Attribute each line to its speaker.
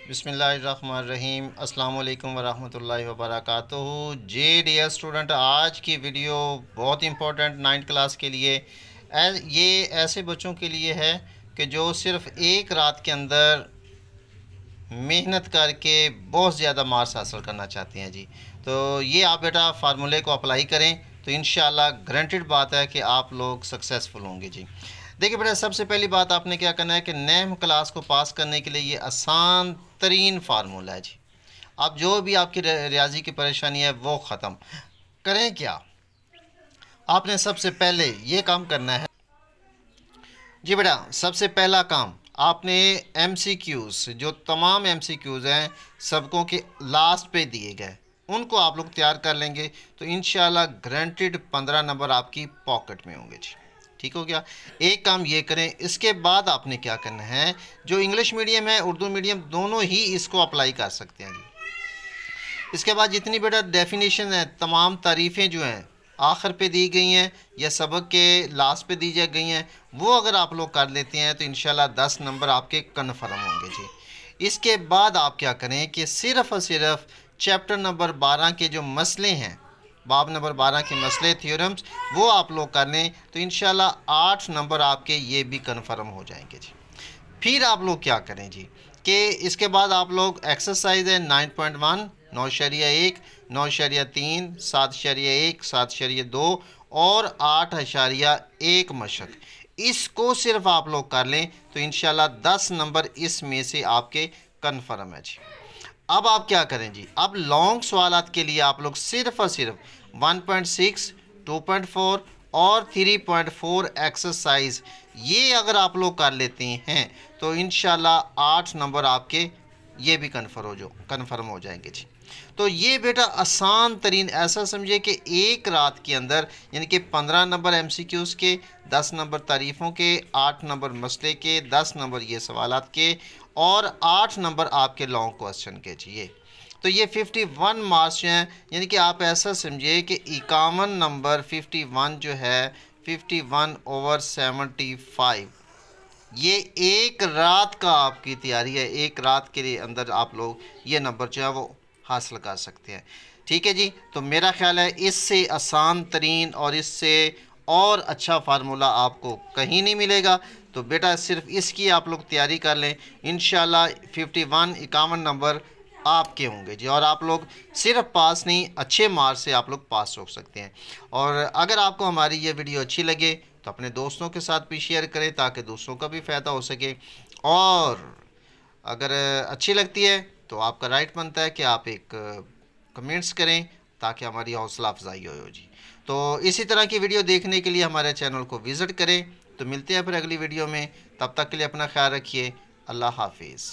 Speaker 1: बिस्मिल्लाहिर्रहमानिर्रहीम अस्सलाम वालेकुम वरहमतुल्लाहि वबरकातुहू। जे डियर स्टूडेंट, आज की वीडियो बहुत इंपॉर्टेंट 9th क्लास के लिए ये ऐसे बच्चों के लिए है कि जो सिर्फ़ एक रात के अंदर मेहनत करके बहुत ज़्यादा मार्क्स हासिल करना चाहते हैं जी। तो ये आप बेटा फार्मूले को अप्लाई करें तो इंशाल्लाह गारंटेड बात है कि आप लोग सक्सेसफुल होंगे जी। देखिए बेटा, सबसे पहली बात आपने क्या करना है कि नैम क्लास को पास करने के लिए ये आसान तरीन फार्मूला है जी। अब जो भी आपकी रियाजी की परेशानी है वो ख़त्म करें। क्या आपने सबसे पहले ये काम करना है जी बेटा? सबसे पहला काम आपने MCQs, जो तमाम MCQs हैं सबकों के लास्ट पे दिए गए, उनको आप लोग तैयार कर लेंगे तो इंशाल्लाह गारंटेड 15 नंबर आपकी पॉकेट में होंगे जी। ठीक हो गया? एक काम ये करें। इसके बाद आपने क्या करना है, जो इंग्लिश मीडियम है उर्दू मीडियम दोनों ही इसको अप्लाई कर सकते हैं जी। इसके बाद जितनी बेटा डेफिनेशन है, तमाम तारीफ़ें जो हैं आखिर पे दी गई हैं या सबक के लास्ट पे दी जा गई हैं, वो अगर आप लोग कर लेते हैं तो इंशाल्लाह 10 नंबर आपके कन्फर्म होंगे जी। इसके बाद आप क्या करें कि सिर्फ़ और सिर्फ चैप्टर नंबर 12 के जो मसले हैं, बाब नंबर 12 के मसले थ्योरम्स, वो आप लोग कर लें तो इंशाल्लाह 8 नंबर आपके ये भी कन्फर्म हो जाएंगे जी। फिर आप लोग क्या करें जी कि इसके बाद आप लोग एक्सरसाइज है 9.1, 9.1, 9.3, 7.1, 7.2 और 8.1 मशक, इसको सिर्फ आप लोग कर लें तो इंशाल्लाह 10 नंबर इसमें से आपके कन्फर्म है जी। अब आप क्या करें जी, अब लॉन्ग सवालात के लिए आप लोग सिर्फ और सिर्फ 1.6, 2.4 और 3.4 एक्सरसाइज, ये अगर आप लोग कर लेते हैं तो इंशाल्लाह 8 नंबर आपके ये भी कन्फर्म हो जाएंगे जी। तो ये बेटा आसान तरीन, ऐसा समझिए कि एक रात के अंदर यानी कि 15 नंबर MCQs के, 10 नंबर तारीफ़ों के, 8 नंबर मसले के, 10 नंबर ये सवालात के और 8 नंबर आपके लॉन्ग क्वेश्चन के चाहिए। तो ये 51 मार्क्स हैं, यानी कि आप ऐसा समझिए कि 51 नंबर 51 जो है 51/75, ये एक रात का आपकी तैयारी है। एक रात के लिए अंदर आप लोग ये नंबर जो है वो हासिल कर सकते हैं। ठीक है जी। तो मेरा ख्याल है इससे आसान तरीन और इससे और अच्छा फार्मूला आपको कहीं नहीं मिलेगा। तो बेटा सिर्फ इसकी आप लोग तैयारी कर लें, इंशाल्लाह 51 नंबर आपके होंगे जी। और आप लोग सिर्फ पास नहीं, अच्छे मार्क्स से आप लोग पास हो सकते हैं। और अगर आपको हमारी ये वीडियो अच्छी लगे तो अपने दोस्तों के साथ भी शेयर करें ताकि दूसरों का भी फ़ायदा हो सके। और अगर अच्छी लगती है तो आपका राइट बनता है कि आप एक कमेंट्स करें ताकि हमारी हौसला अफजाई हो जी। तो इसी तरह की वीडियो देखने के लिए हमारे चैनल को विज़िट करें। तो मिलते हैं फिर अगली वीडियो में, तब तक के लिए अपना ख्याल रखिए। अल्लाह हाफिज़।